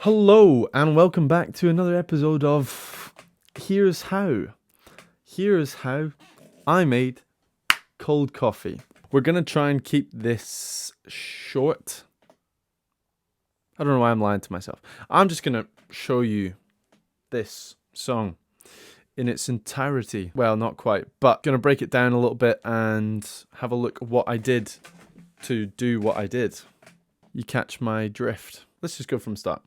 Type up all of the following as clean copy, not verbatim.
Hello and welcome back to another episode of Here's How. Here's how I made cold coffee. We're going to try and keep this short. I don't know why I'm lying to myself. I'm just going to show you this song in its entirety. Well, not quite, but going to break it down a little bit and have a look at what I did to do what I did. You catch my drift. Let's just go from start.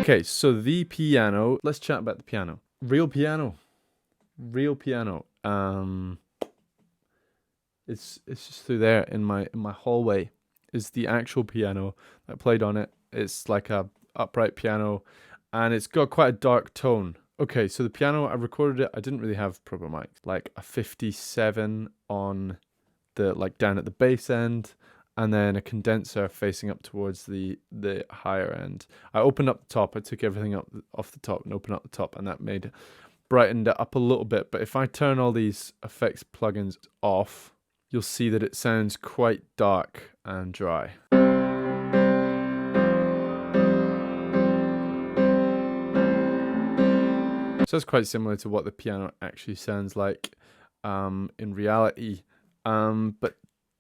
Okay, so the piano. Let's chat about the piano. Real piano. It's just through there in my hallway. Is the actual piano that played on it. It's like a upright piano, and it's got quite a dark tone. Okay, so the piano, I recorded it. I didn't really have proper mic, like a 57 on the down at the bass end, and then a condenser facing up towards the higher end. I opened up the top. I took everything up off the top and opened up the top, and that brightened it up a little bit. But if I turn all these effects plugins off, you'll see that it sounds quite dark and dry. So it's quite similar to what the piano actually sounds like in reality. But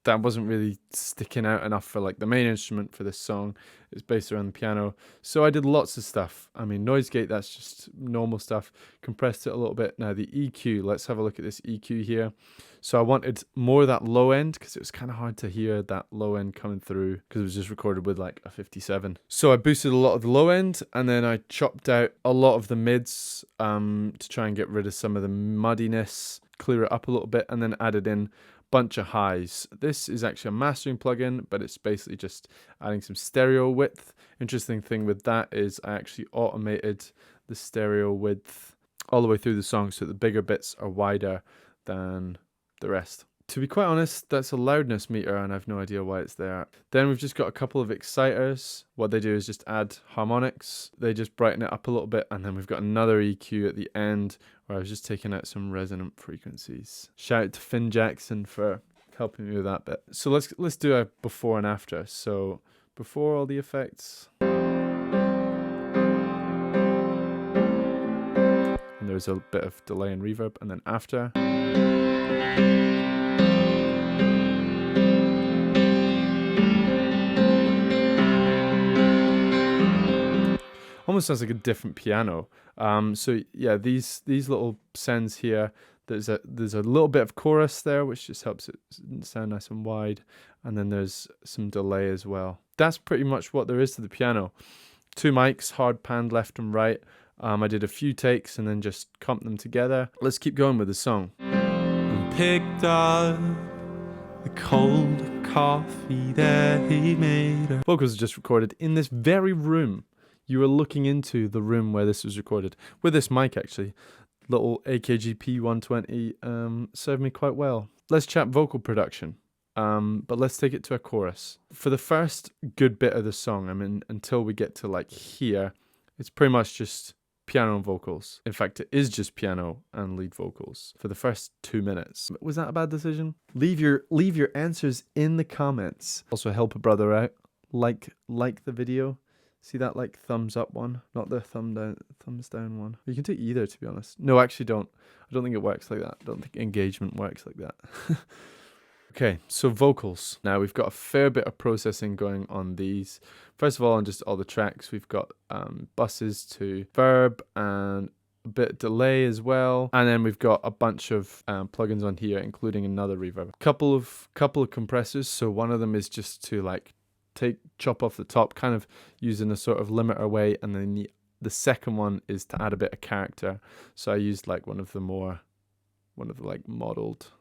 that wasn't really sticking out enough for the main instrument for this song. It's based around the piano. So I did lots of stuff. I mean, noise gate, that's just normal stuff. Compressed it a little bit. Now the EQ, let's have a look at this EQ here. So I wanted more of that low end because it was kind of hard to hear that low end coming through because it was just recorded with a 57. So I boosted a lot of the low end, and then I chopped out a lot of the mids to try and get rid of some of the muddiness, clear it up a little bit, and then added in bunch of highs. This is actually a mastering plugin, but it's basically just adding some stereo width. Interesting thing with that is I actually automated the stereo width all the way through the song so the bigger bits are wider than the rest. To be quite honest, that's a loudness meter and I have no idea why it's there. Then we've just got a couple of exciters. What they do is just add harmonics. They just brighten it up a little bit, and then we've got another EQ at the end where I was just taking out some resonant frequencies. Shout out to Finn Jackson for helping me with that bit. So let's do a before and after. So before all the effects. And there's a bit of delay and reverb, and then after. Almost sounds like a different piano. So yeah, these little sends here. There's a little bit of chorus there, which just helps it sound nice and wide, and then there's some delay as well. That's pretty much what there is to the piano. 2 mics, hard panned left and right. I did a few takes and then just comped them together. Let's keep going with the song. Picked up the cold coffee that he made. Vocals are just recorded in this very room. You are looking into the room where this was recorded with this mic, actually. Little AKG P120 served me quite well. Let's chat vocal production, but let's take it to a chorus. For the first good bit of the song, I mean, until we get to here, it's pretty much just piano and vocals. In fact, it is just piano and lead vocals for the first 2 minutes. Was that a bad decision? Leave your answers in the comments. Also help a brother out. Like the video. See that thumbs up one, not the thumbs down one. You can do either, to be honest. No, actually don't. I don't think it works like that. I don't think engagement works like that. Okay, so vocals. Now we've got a fair bit of processing going on these. First of all, on just all the tracks, we've got buses to verb and a bit of delay as well. And then we've got a bunch of plugins on here, including another reverb. Couple of compressors. So one of them is just to chop off the top, kind of using a sort of limiter way, and then the second one is to add a bit of character. So I used one of the modeled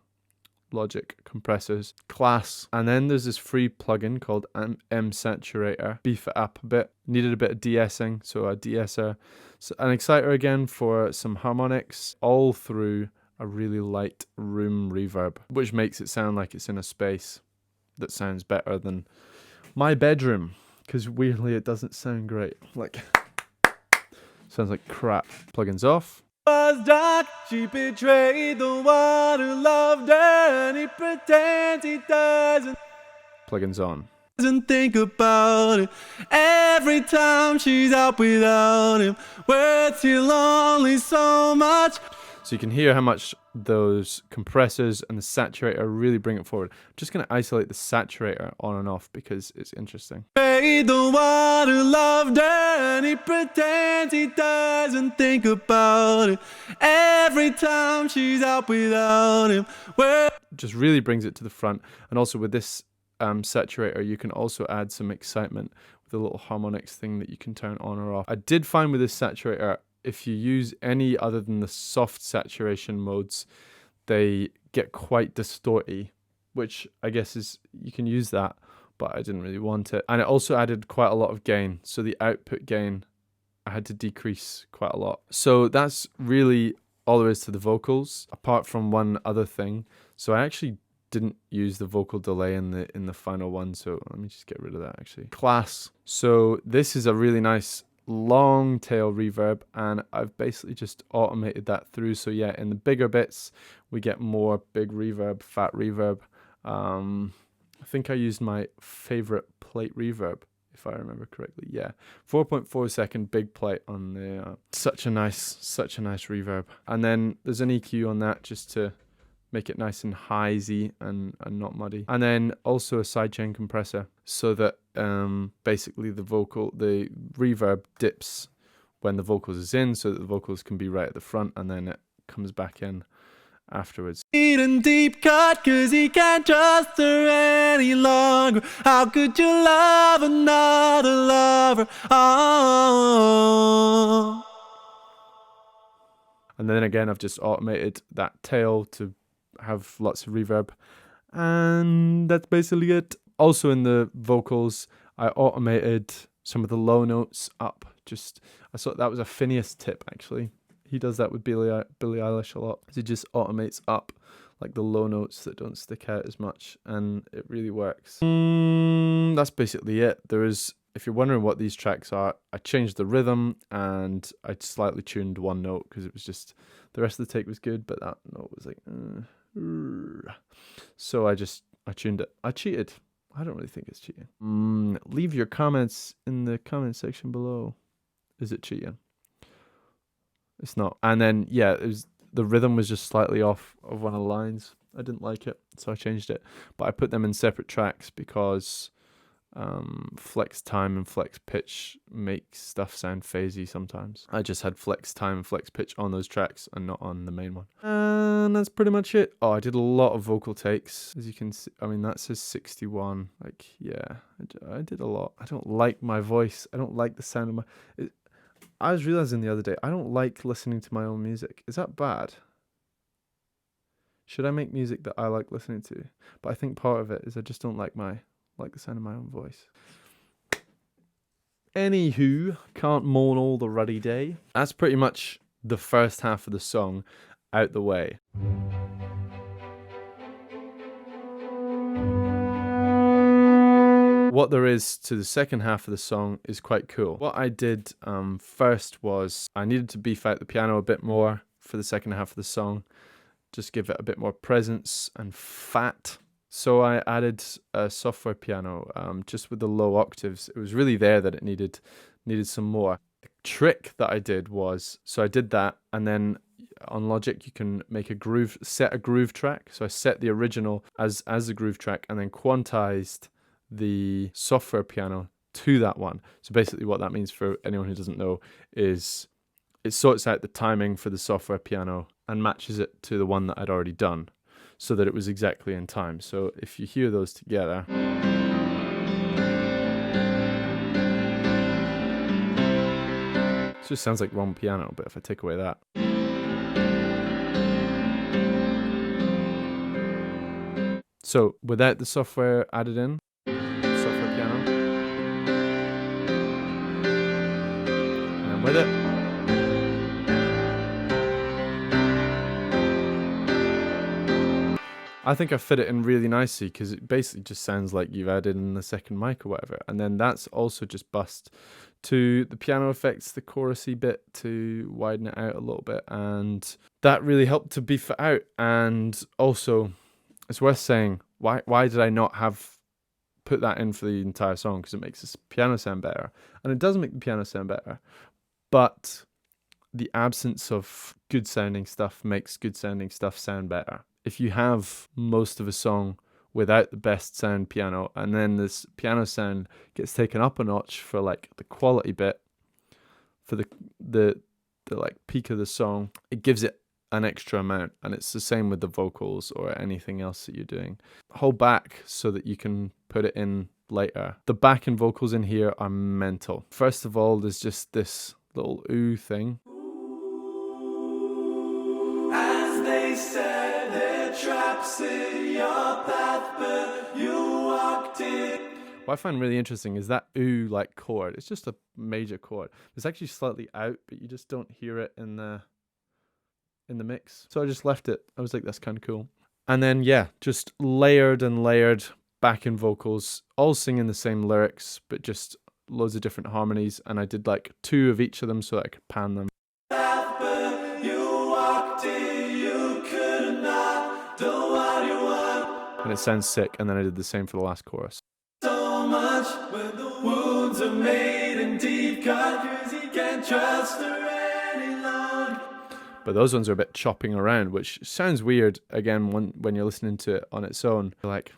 Logic compressors, class. And then there's this free plugin called M Saturator. Beef it up a bit. Needed a bit of de-essing, so a de-esser. So an exciter again for some harmonics, all through a really light room reverb, which makes it sound like it's in a space that sounds better than my bedroom, because weirdly it doesn't sound great. Sounds like crap. Plugins off. Was dark, she betrayed the one who loved her, and he pretends he doesn't Plugins on. think about it. Every time she's out without him, words feel lonely so much. So you can hear how much those compressors and the saturator really bring it forward. I'm just going to isolate the saturator on and off because it's interesting. The one who loved her, and he pretends he doesn't think about it. Every time she's out without him, just really brings it to the front. And also with this saturator, you can also add some excitement with a little harmonics thing that you can turn on or off. I did find with this saturator, if you use any other than the soft saturation modes, they get quite distorty, which I guess is, you can use that, but I didn't really want it. And it also added quite a lot of gain. So the output gain, I had to decrease quite a lot. So that's really all there is to the vocals, apart from one other thing. So I actually didn't use the vocal delay in the final one. So let me just get rid of that actually. Class. So this is a really nice long tail reverb, and I've basically just automated that through. So yeah, in the bigger bits we get more big reverb, fat reverb. I think I used my favorite plate reverb, if I remember correctly. Yeah, 4.4 second big plate on the such a nice reverb. And then there's an EQ on that just to make it nice and high-y and not muddy. And then also a sidechain compressor so that basically the reverb dips when the vocals is in, so that the vocals can be right at the front, and then it comes back in afterwards. Deep cut, cause he can't trust her any longer. How could you love another lover? Oh. And then again, I've just automated that tail to have lots of reverb, and that's basically it. Also in the vocals, I automated some of the low notes up. I thought that was a Phineas tip actually. He does that with Billie Eilish a lot. He just automates up like the low notes that don't stick out as much, and it really works. That's basically it. If you're wondering what these tracks are, I changed the rhythm and I slightly tuned one note because it was just, the rest of the take was good, but that note was like, so I tuned it. I cheated. I don't really think it's cheating. Leave your comments in the comment section below. Is it cheating? It's not. And then, yeah, the rhythm was just slightly off of one of the lines. I didn't like it, so I changed it. But I put them in separate tracks because flex time and flex pitch make stuff sound phasey sometimes. I just had flex time and flex pitch on those tracks and not on the main one. And that's pretty much it. Oh, I did a lot of vocal takes. As you can see, I mean, that says 61. Like, yeah, I did a lot. I don't like my voice. I don't like the sound of my... I was realizing the other day, I don't like listening to my own music. Is that bad? Should I make music that I like listening to? But I think part of it is I just don't like the sound of my own voice. Anywho, can't moan all the ruddy day. That's pretty much the first half of the song out the way. What there is to the second half of the song is quite cool. What I did first was I needed to beef out the piano a bit more for the second half of the song. Just give it a bit more presence and fat. So I added a software piano just with the low octaves. It was really there that it needed some more. The trick that I did was, so I did that, and then on Logic you can make set a groove track. So I set the original as the groove track and then quantized the software piano to that one. So basically what that means for anyone who doesn't know is it sorts out the timing for the software piano and matches it to the one that I'd already done so that it was exactly in time. So if you hear those together, it just sounds like one piano, but if I take away that, so without the software added in, software piano, and with it, I think I fit it in really nicely because it basically just sounds like you've added in the second mic or whatever. And then that's also just bussed to the piano effects, the chorusy bit, to widen it out a little bit, and that really helped to beef it out. And also, it's worth saying, why did I not have put that in for the entire song? Because it makes the piano sound better, and it does make the piano sound better, but the absence of good sounding stuff makes good sounding stuff sound better. If you have most of a song without the best sound piano, and then this piano sound gets taken up a notch for like the quality bit, for the like peak of the song, it gives it an extra amount. And it's the same with the vocals or anything else that you're doing. Hold back so that you can put it in later. The backing vocals in here are mental. First of all, there's just this little ooh thing. As they said, there traps in your path, but you walked in. What I find really interesting is that ooh like chord. It's just a major chord. It's actually slightly out, but you just don't hear it in the mix. So I just left it. I was like, that's kind of cool. And then yeah, just layered and layered backing vocals, all singing the same lyrics, but just loads of different harmonies. And I did like 2 of each of them so that I could pan them. And it sounds sick. And then I did the same for the last chorus. So much when the wounds are made and deep cut, 'cause he can't trust her any longer. But those ones are a bit chopping around, which sounds weird again when you're listening to it on its own. Like,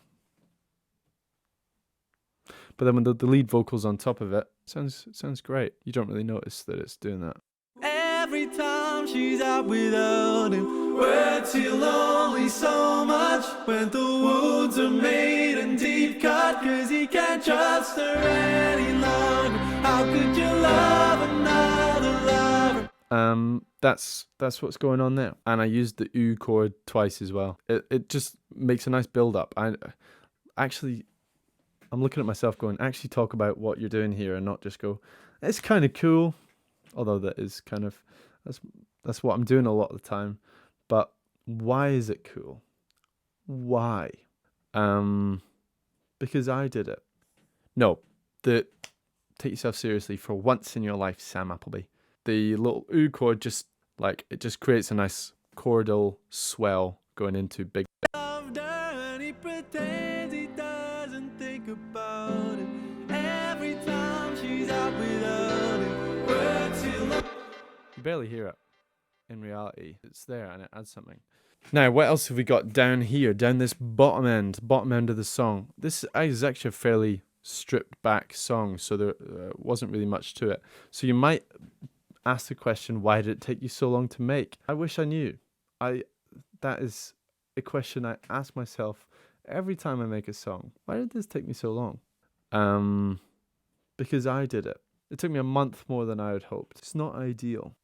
but then when the lead vocals on top of it, it sounds great. You don't really notice that it's doing that. Every time she's out without him, words feel lonely so much when the wounds are made and deep cut, 'cause he can't trust her any longer. How could you love another lover? That's what's going on there. And I used the ooh chord twice as well. It just makes a nice build up. I'm looking at myself going, actually talk about what you're doing here and not just go, it's kind of cool. Although that is kind of, that's what I'm doing a lot of the time. But why is it cool? Why? Because I did it. No, take yourself seriously for once in your life, Sam Appleby. The little ooh chord just creates a nice chordal swell going into big. Loved her and he pretends he doesn't think about it. Every time she's out without him, words feel lonely. You barely hear it. In reality, it's there and it adds something. Now, what else have we got down here? Down this bottom end of the song. This is actually a fairly stripped back song, so there wasn't really much to it. So you might ask the question, why did it take you so long to make? I wish I knew. That is a question I ask myself every time I make a song. Why did this take me so long? Because I did it. It took me a month more than I had hoped. It's not ideal.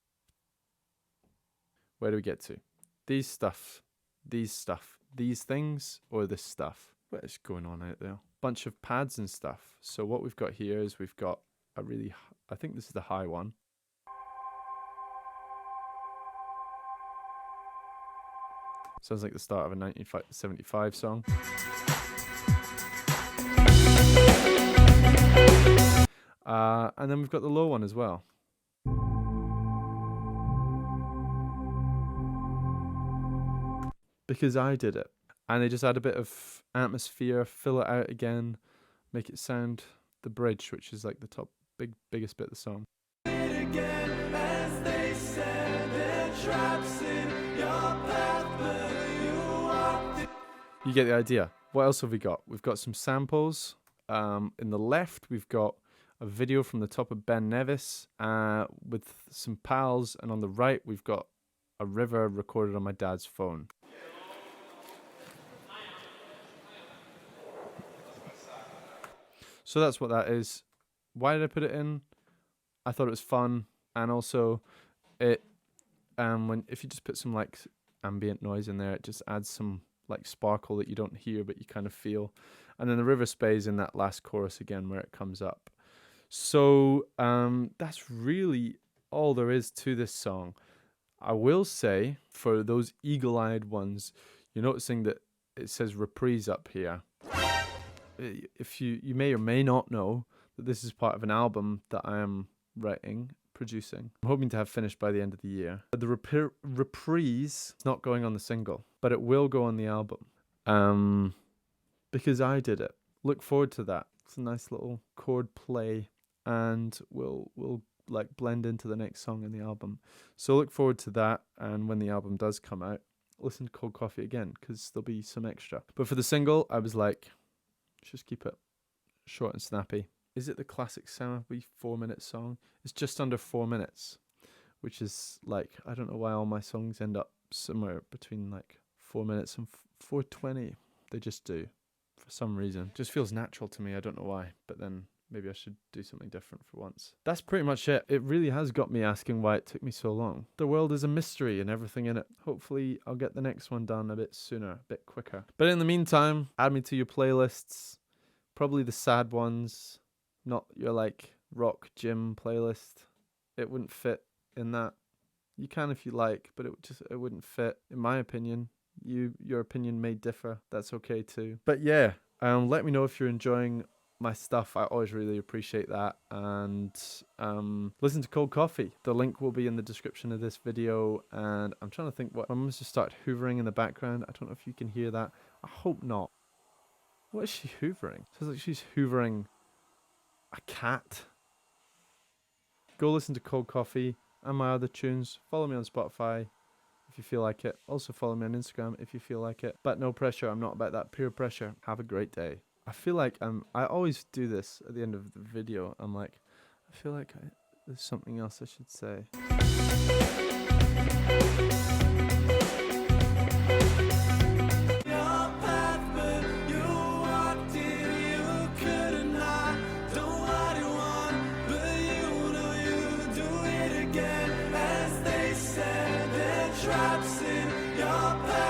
Where do we get to? These things, or this stuff? What is going on out there? Bunch of pads and stuff. So what we've got here is we've got I think this is the high one. Sounds like the start of a 1975 song. And then we've got the low one as well. Because I did it. And they just add a bit of atmosphere, fill it out again, make it sound the bridge, which is like the top biggest bit of the song. You get the idea. What else have we got? We've got some samples. In the left, we've got a video from the top of Ben Nevis with some pals. And on the right, we've got a river recorded on my dad's phone. So that's what that is. Why did I put it in? I thought it was fun. And also, if you just put some like ambient noise in there, it just adds some like sparkle that you don't hear but you kind of feel. And then the river space in that last chorus again where it comes up. So that's really all there is to this song. I will say, for those eagle-eyed ones, you're noticing that it says reprise up here. If you may or may not know, that this is part of an album that I am writing, producing. I'm hoping to have finished by the end of the year. The reprise is not going on the single, but it will go on the album. Because I did it. Look forward to that. It's a nice little chord play, and we'll like blend into the next song in the album. So look forward to that, and when the album does come out, listen to Cold Coffee again, because there'll be some extra. But for the single, I was like, just keep it short and snappy. Is it the classic Appleby 4-minute song? It's just under 4 minutes, which is like, I don't know why all my songs end up somewhere between like 4 minutes and 4:20. They just do, for some reason. Just feels natural to me. I don't know why, but then maybe I should do something different for once. That's pretty much it. It really has got me asking why it took me so long. The world is a mystery and everything in it. Hopefully I'll get the next one done a bit sooner, a bit quicker. But in the meantime, add me to your playlists. Probably the sad ones, not your like rock gym playlist. It wouldn't fit in that. You can if you like, but it wouldn't fit, in my opinion. Your opinion may differ. That's okay too. But yeah, let me know if you're enjoying my stuff. I always really appreciate that. And listen to Cold Coffee. The link will be in the description of this video. And I'm trying to think what I'm going to start hoovering in the background. I don't know if you can hear that. I hope not. What is she hoovering? It sounds like she's hoovering a cat. Go listen to Cold Coffee and my other tunes. Follow me on Spotify if you feel like it. Also follow me on Instagram if you feel like it. But no pressure. I'm not about that peer pressure. Have a great day. I feel like I always do this at the end of the video. I'm like, I feel like there's something else I should say. Traps in your past.